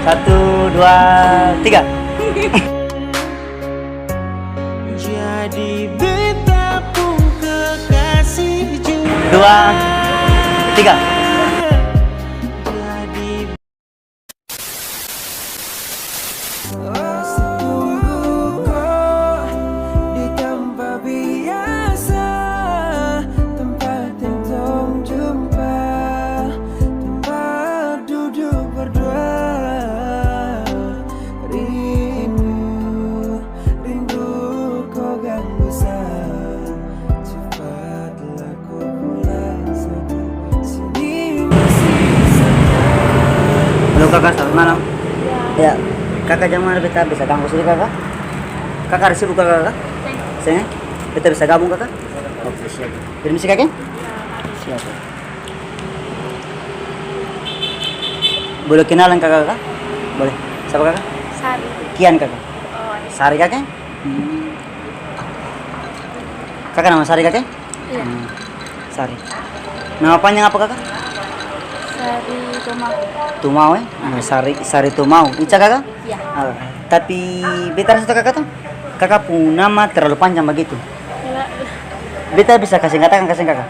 1, 2, 3. Jadi beta pun kekasih juga. 2, 3. Jadi masih tunggu kau di tempat biasa, tempat yang tong jumpa, tempat duduk berdua. Rindu kau ganggu saya, cepatlah kau pulang sana. Sini masih Halo kakak, selamat malam. Ya, kakak jangan beta bisa ganggu sini kakak. Kakak ada sibuk kakak? Saya, beta bisa gabung kakak? Oke siap. Permisi kakek? Siap. Boleh kenalan kakak? Boleh. Siapa kakak? Sari. Kian kakak. Oh, Sari kakek? Kakak nama Sari kakek? iya. Sari. Nama panjang apa kakak? Sari Tomau. Tumau ya? Sari Tumau. Ica kakak? Iya. Tapi beta rasa kakak tuh kakak pun nama terlalu panjang begitu. Iya. Beta bisa kasih katakan kasih kakak.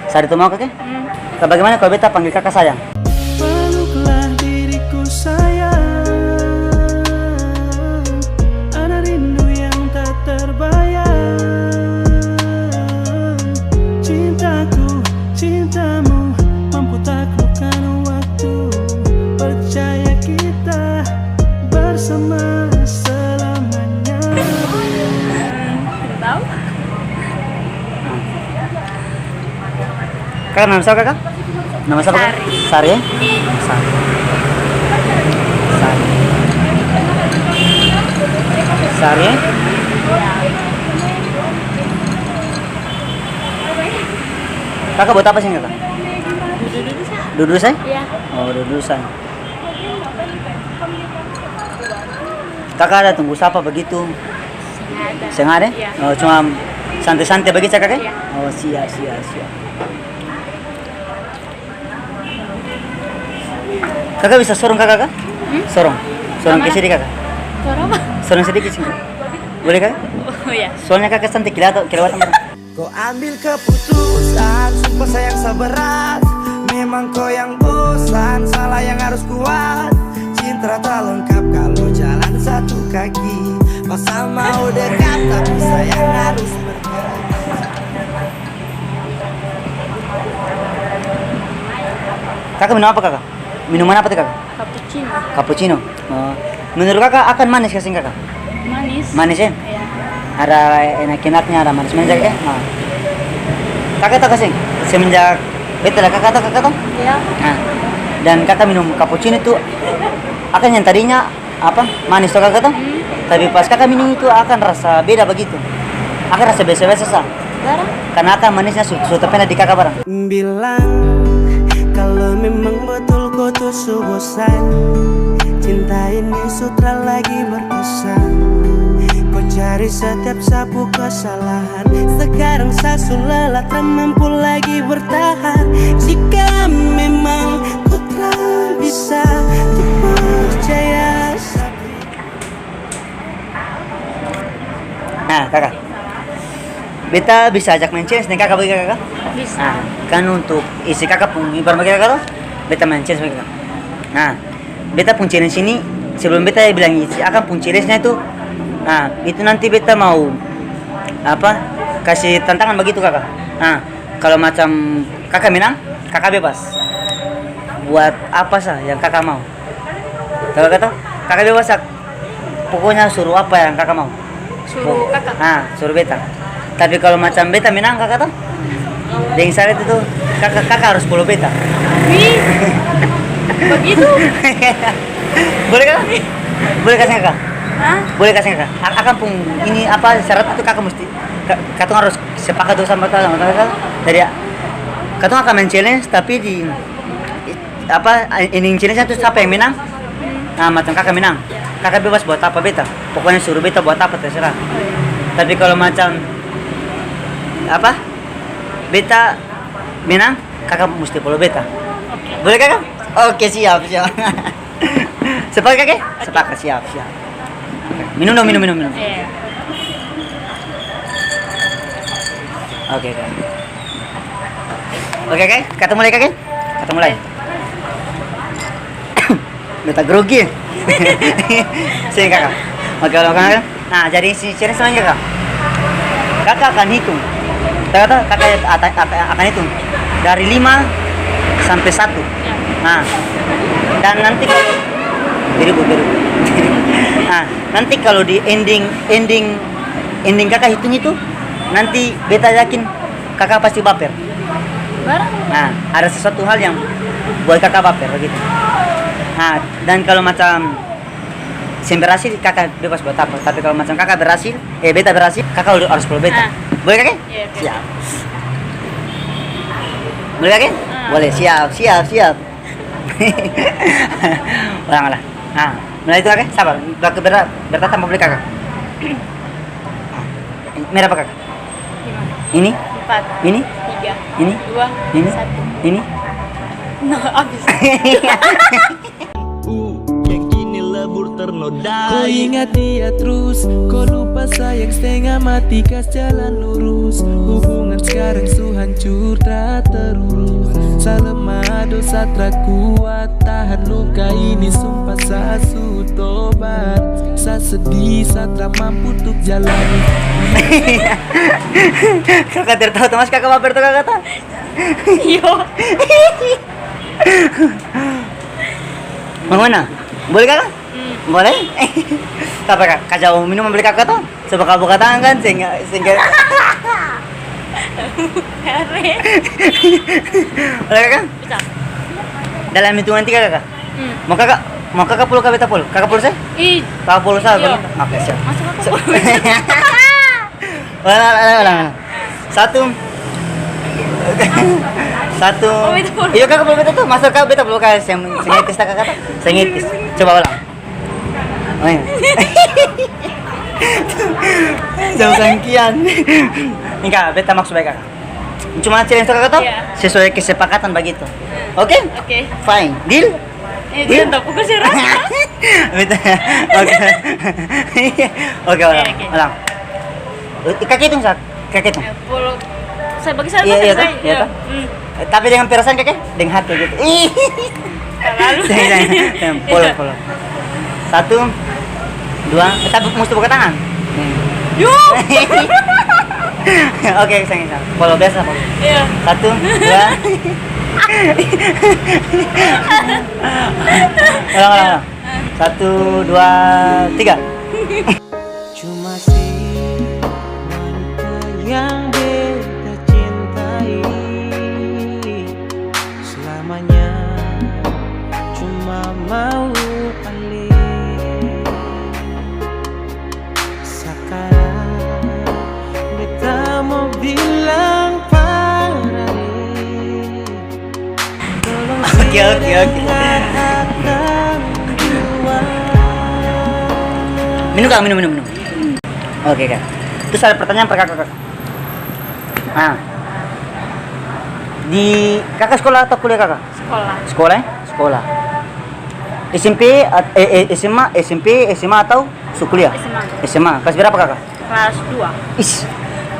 Sari Tumau kakek? Bagaimana kalau beta panggil kakak sayang? peluklah diriku sayang, ada rindu yang tak terbayang. Cintaku, cintamu mampu taklukkan waktu. Percaya kita bersama selamanya. Tidak tahu. Kakak nama siapa kakak? Nama siapa kakak? Sari ya? Sari. Sari. Sari ya? Kakak buat apa sih kakak? Duduk sah. Duduk saya? Iya. Oh duduk saya. Kakak ada tunggu siapa begitu? Sengaja. Sengaja? Iya. Oh cuma santai-santai begitu kakak? Iya. Oh siap. Kakak bisa sorong kakak? Sorong ke sini kakak? Suara apa? Sorong sedikit sih. Boleh kakak? Oh iya. Soalnya kakak cantik kelewatan. Kau ambil keputusan, sumpah sayang seberat. Memang kau yang bosan, salah yang harus kuat. Cinta tak lengkap kalau jalan satu kaki. Masa mau dekat tapi sayang harus bergerak. Kakak minum apa kakak? Minuman apa tuh kakak? Cappuccino. Cappuccino. Oh. Menurut kakak akan manis kasih kakak? Manis. Manis ya? Iya. Ada enak-enaknya, ada manis-manisnya kakak? Nah. Kakak tak kasih? Semenjak betul kakak tahu? Iya. Nah. Dan kakak minum cappuccino itu akan yang tadinya apa manis tuh kakak tuh? Tapi pas kakak minum itu akan rasa beda begitu. Akan rasa biasa-biasa sah. Sekarang? Karena akan manisnya sudah pernah di kakak barang. Bilang kalau memang betul kau tuh bosan, cinta ini sutra lagi berkesan. Kau cari setiap sapu kesalahan, sekarang saya lelah tak mampu lagi bertahan. Jika memang kau tak bisa dipercaya. Nah kakak, beta bisa ajak main chance nih kakak bagi kakak? Bisa. Nah, kan untuk isi kakak pun ibarat bagi kakak tuh, beta main chance bagi kakak. Nah, beta pun challenge ini sebelum beta bilang isi akan pun challenge-nya itu. Nah, itu nanti beta mau apa? Kasih tantangan begitu kakak. Nah, kalau macam kakak menang, kakak bebas. Buat apa sah yang kakak mau? Kalau kata kakak bebas, pokoknya suruh apa yang kakak mau. Suruh kakak. Nah, suruh beta. Tapi kalau macam beta menang kakak tuh, dengan syarat itu kakak harus follow beta. Wih. Begitu. Boleh kakak? Boleh kasih kakak? Hah? Boleh kasih kakak? Akan pun ini apa syarat itu kakak mesti kakak harus sepakat tuh sama kakak. Jadi kakak akan main challenge tapi di apa ini challenge itu siapa yang menang? Nah, macam kakak menang. Kakak bebas buat apa beta. Pokoknya suruh beta buat apa terserah. Tapi kalau macam apa beta menang kakak mesti follow beta. Boleh kakak? Oke siap Sepakat kakek? Sepakat, siap. Oke. Minum dong, minum. Iya. Oke. Oke, kata mulai kakek. Kata mulai. Beta grogi. Sini kakak. Oke, kakak. Nah, jadi si challenge selanjutnya kakak. Kakak akan hitung. Kakak akan hitung dari 5 sampai 1. Ya. Nah, dan nanti kalau beribu. Nah, nanti kalau di ending kakak hitung itu, nanti beta yakin kakak pasti baper. Barang. Nah, ada sesuatu hal yang buat kakak baper begitu. Nah, dan kalau macam Sem berhasil kakak bebas buat apa. Tapi kalau macam kakak berhasil, beta berhasil, kakak harus follow beta. Boleh kakek? Iya, oke. Siap. Boleh kakek? Boleh, siap. Ulang. Nah, mulai itu kakek, sabar. Bertatap mau boleh kakak. Merah apa kakak? 5, Ini? 4, Ini? 3, Ini? 2, Ini? 1. Ini? Nah, habis. Yang kini lebur ternodai. Kau ingat dia terus, kau lupa sayang setengah mati kas jalan lurus. Hubungan sekarang su hancur tak terurus. Salemah dosa tak kuat, tahan luka ini sumpah sa su tobat. Sa sedih, sa tak mampu untuk jalani. Kakak tertawa tuh mas, kakak baper tuh kakak. Yo. Mau mana? Boleh kakak? Boleh? Apa kak? Kacau minum beli kakak tuh? Coba buka tangan kan? Sehingga Kare. boleh kakak? Bisa. Dalam hitungan 3 kakak? Mau kakak puluh beta puluh? Kakak puluh saya? Ih, Kakak puluh saya? Iya. Oke siap. masuk aku. Ulang. Satu. Oh, beta puluh. Iya kakak puluh beta tuh. Masuk kakak beta puluh kakak. Sengitis tak kakak? Sengitis. Coba ulang. Oh iya. Jauh sangkian. Ini kak, beta maksud baik kakak. Cuma challenge kakak tuh Iya. sesuai kesepakatan begitu. Oke? Oke. Fine. Deal? Dia tak pukul sih rasa. Betul. Oke, ulang. Oke. Ulang. Kakek hitung, Sak. Kakek hitung. Puluh. Saya bagi satu. Iya, saya. iya, toh? Tapi dengan perasaan kakek, dengan hati gitu. Ih. Terlalu. Jangan. Polo. 1, 2. Tapi mesti buka tangan. Yuk. Oke, sayang. Polo biasa, polo. Iya. 1, 2. Ulang. 1, 2, 3. Cuma si wanita yang beta cintai selamanya cuma mau alih. Sekarang beta mau bilang pada Oke. Minum. Oke kak. Terus ada pertanyaan per kakak. Nah, di kakak sekolah atau kuliah kakak? Sekolah. Sekolah. SMP, SMA atau kuliah? SMA. Kelas berapa kakak? Kelas 2. Is,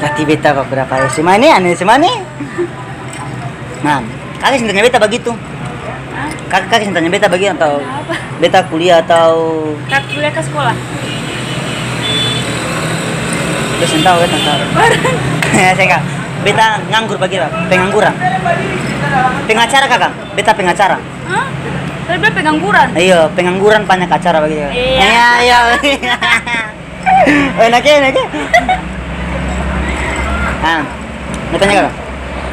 berarti beta kok berapa SMA nih? Aneh SMA nih. Nah, kakak sintanya beta begitu. Kakak sintanya beta begitu atau Apa? beta kuliah atau Kak kuliah ke sekolah. beta tahu beta tahu. Saya enggak. Beta nganggur bagi pengangguran. Pengacara kakak, beta pengacara. Hah? Tadi dia pengangguran. Iya, pengangguran banyak acara begitu. Iya. Iya. Enak. Ah, mau tanya kakak.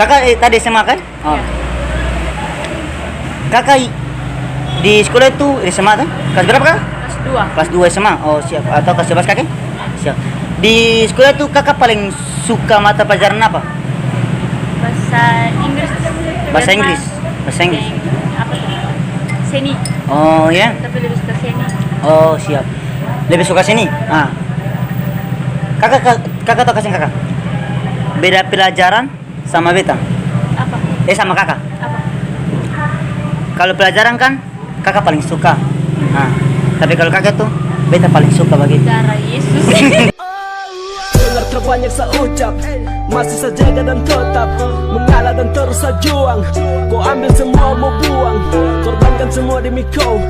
Kakak tadi SMA kan? Oh. Kakak di sekolah itu di SMA kan? Kelas berapa kakak? Kelas 2. Kelas 2 SMA. Oh siap. Atau kelas 11 kakek? Siap. Di sekolah itu kakak paling suka mata pelajaran apa? Bahasa Inggris. Bahasa Inggris. Bahasa Inggris. Apa tuh? Seni. Oh ya. Tapi lebih suka seni. Oh siap. Lebih suka sini. Ah. Kakak tau kasih kakak. Beda pelajaran sama beta. Apa? Sama kakak. Apa? Kalau pelajaran kan kakak paling suka. Nah, Tapi kalau kakak tuh, beta paling suka begitu. Darah Yesus. Dengar terbanyak seucap, masih sajaga dan tetap mengalah dan terus sajuang. Kau ambil semua mau buang, korbankan semua demi kau.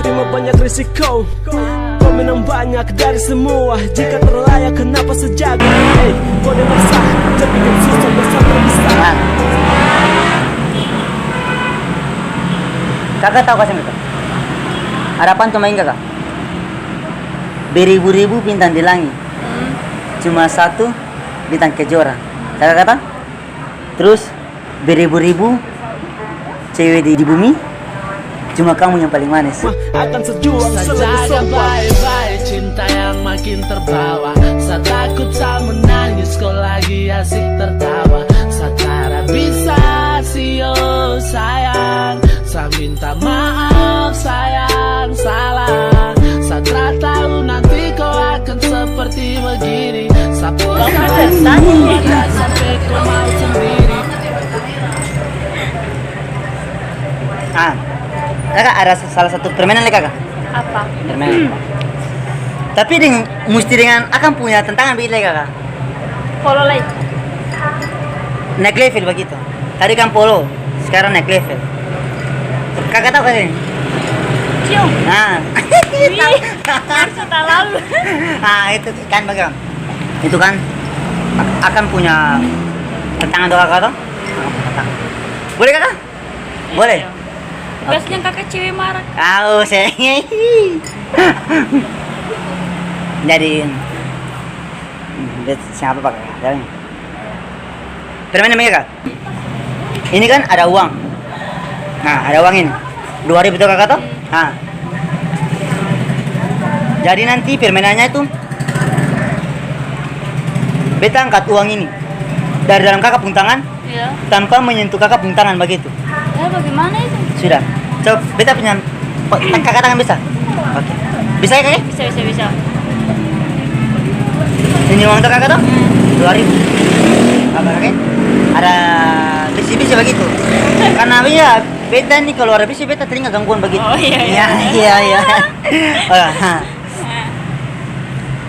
Terima banyak risiko, kau minum banyak dari semua. Jika terlayak kenapa sejaga? Kau dengar sah, tapi kan susah besar terbesar. Nah. Kakak tahu kasih mereka? Harapan tuh main kakak? Beribu-ribu bintang di langit, cuma satu bintang kejora. Kakak kata? Terus beribu-ribu cewek di bumi, cuma kamu yang paling manis. Akan sejuang Sajaga baik-baik cinta yang makin terbawa. Saya takut saya menangis kau lagi asik tertawa. Saya bisa sio sayang. Saya minta maaf sayang salah. Saya tahu nanti kau akan seperti begini. Saya sampai kau mau sendiri. Kakak ada salah satu permainan lagi kakak? Apa? Permainan. Tapi mesti dengan akan punya tantangan begitu lagi kakak. Polo lagi. Naik level begitu. Tadi kan polo, sekarang naik level. Kakak tahu kan ini? Cium. Nah, Harus tak lalu. nah itu kan bagaimana? Itu kan akan punya tantangan doa kakak toh? Boleh kakak? Boleh. Biasanya kakak cewek marah. Tahu saya. Jadi siapa pak? Permainan mereka. Ini kan ada uang. Nah, ada uang ini. 2.000 tuh kakak tuh. Nah. Jadi nanti permainannya itu beta angkat uang ini dari dalam kakak pun tangan Iya. tanpa menyentuh kakak pun tangan begitu. Ya bagaimana itu? Sudah. Coba beta punya kakak tangan bisa? Oke. Bisa ya kakak? Bisa. Ini uang tuh kakak tuh? 2.000. Apa kakak? Ada bisi-bisi begitu. Karena ya beta nih kalau ada bisi beta telinga gangguan begitu. Oh, iya. Iya. Oh, ha.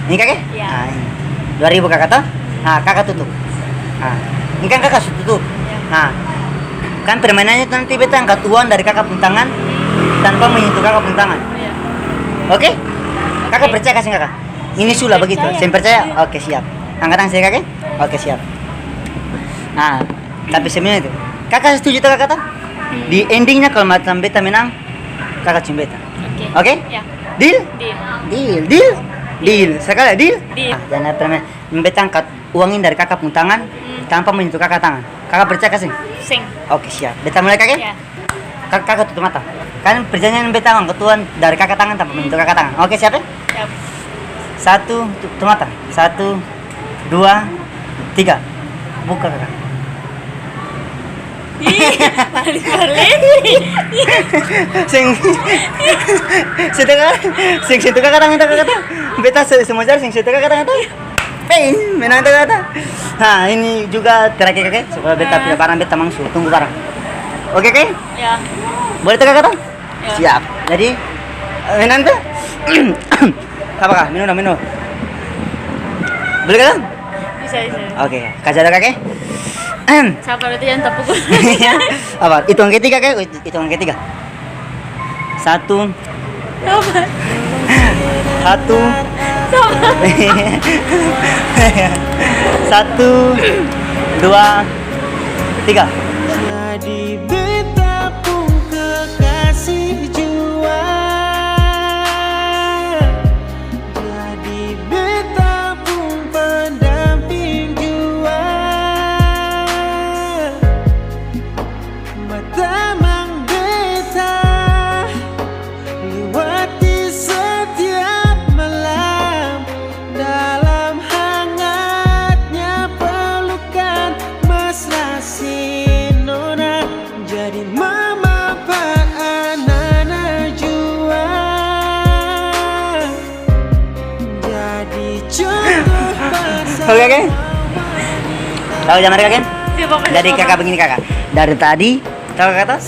Ini kakak? Iya. Nah, ini. 2.000 kakak tuh? Nah, kakak tutup. Nah, ini kan kakak sudah tutup. Nah, kan permainannya nanti beta angkat uang dari kakak pun tangan tanpa menyentuh kakak pun tangan. Iya. Oke? Kakak Oke. percaya kasih kakak? Ini sulah begitu. Percaya. Saya percaya? Oke, siap. Angkat tangan saya kakak? Oke, siap. Nah, tapi sebenarnya itu. Kakak setuju tuh kakak tuh? Di endingnya kalau macam beta menang, kakak cium beta. Oke. Oke? Ya. Deal? Deal. Deal. Sekali deal? Deal. Ah, jangan permen. Beta angkat uangin dari kakak pun tangan tanpa menyentuh kakak tangan. Kakak percaya kasih? Sing. Oke, siap. Beta mulai kakak? Ya. Kakak tutup mata. Kan perjanjian beta angkat uang dari kakak tangan tanpa menyentuh kakak tangan. Oke, siap ya? Siap. 1, tutup mata. 1, 2, 3. Buka kakak. Balik-balik. Sing situ kakak tangan kakak. Beta semua jari sing situ kakak tangan. Pain, menang kakak. Nah, ini juga terakhir kakak supaya beta punya barang beta mangsu. Tunggu barang. Oke, kakak? Ya. Boleh tuh kakak? Ya. Siap. Jadi menang tuh. Apakah? Minum. Boleh kakak? Bisa. Oke, kasih ada kakak. Sabar itu jangan terpukul. Apa? Hitungan ketiga kakak? Hitungan ketiga. 1, 1, 2, 3. Jadi beta pun kekasih jua. Jadi beta pun pendamping jua. Batamang beta lewati setiap malam dalam hangatnya pelukan mesra sinona. Jadi mama pak anana jua. Jadi contoh pasal. Oke, kakak? Tahu jangan kakak? Siapa Dari kakak begini kakak. Dari tadi tahu kakak?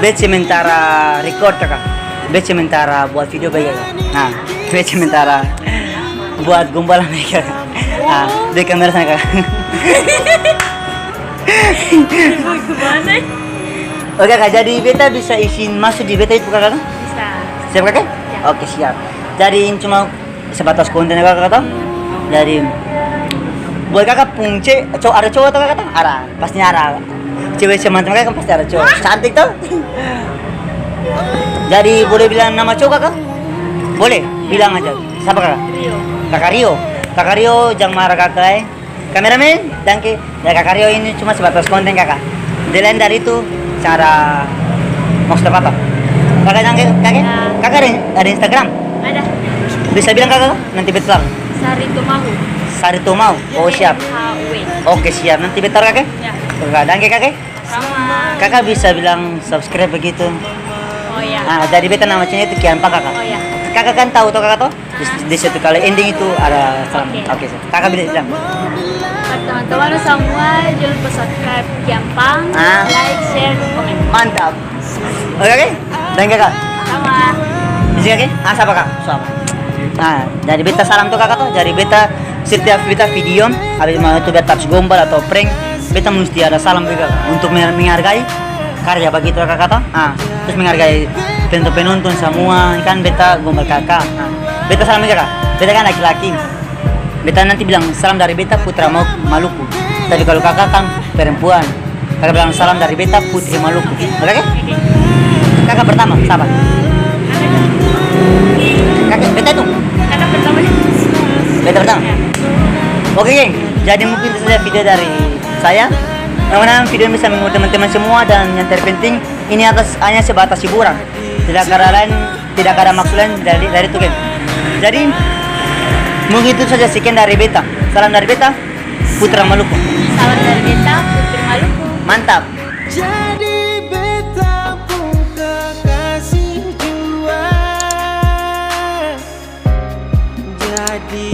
Bet sementara record kakak. Bet sementara buat video baik. Nah, bet sementara buat gombal mereka. Ah, di kamera sana kak. Gimana? Oke kak, jadi beta bisa izin masuk di beta itu kakak? Bisa. Siap kakak? Ya. Oke siap. Jadi ini cuma sebatas konten kakak kata. Jadi buat kakak punce, ada cowok atau kakak? Ada, pastinya ada. Cewek teman-teman kakak kan pasti ada cowok. Cantik tuh. Jadi boleh bilang nama cowok kakak? Boleh, bilang aja. Siapa kakak? Rio. Kakak Rio. Kakak Rio jangan marah kakak. Kameramen, danke. Ya kakak Rio ini cuma sebatas konten kakak. Selain dari itu cara maksud apa? Kakak danke kakak? Ya. Kakak ada Instagram? Ada. Bisa bilang kakak? Nanti betul. Sari Tumahu. Sari Tomau. Oh siap. HW. Oke siap. Nanti betul kakak? Ya. Kakak danke kakak. Sama. Kakak bisa bilang subscribe begitu. Oh ya. Ah, jadi beta nama channel itu Kian Pak kakak. Oh ya. Kakak kan tahu toh kakak toh? Di situ kali ending itu ada salam. Oke. Oke. Kakak bilang. Buat teman-teman semua jangan lupa subscribe Gampang, Ah. like, share, komen. Mantap. Oke oke. Dan kakak. Sama. Bisa kakak? Ah siapa kak? Sama. Nah, dari beta salam tuh kakak tuh. Dari beta setiap beta video, habis mau itu beta touch gombal atau prank, beta mesti ada salam juga Kak. Untuk menghargai karya begitu kakak tuh. Ah, terus menghargai penonton semua kan beta gombal kakak. Nah, beta salam juga kak. Beta kan laki-laki. Beta nanti bilang salam dari beta Putra Maluku. Tapi kalau kakak kan perempuan, kakak bilang salam dari beta Putri Maluku. Oke? Okay? Kakak pertama, siapa? Kakak beta itu. Kata pertama. Beta pertama. Oke, geng. Jadi mungkin itu saja video dari saya. Mudah-mudahan video ini bisa menghibur teman-teman semua dan yang terpenting ini hanya sebatas hiburan. Tidak ada lain, tidak ada maksud lain dari itu, geng. Jadi mungkin itu saja sekian dari beta. Salam dari beta, Putra Maluku. Salam dari Beta, Putri Maluku. Mantap. Jadi beta pun kekasih jua. Jadi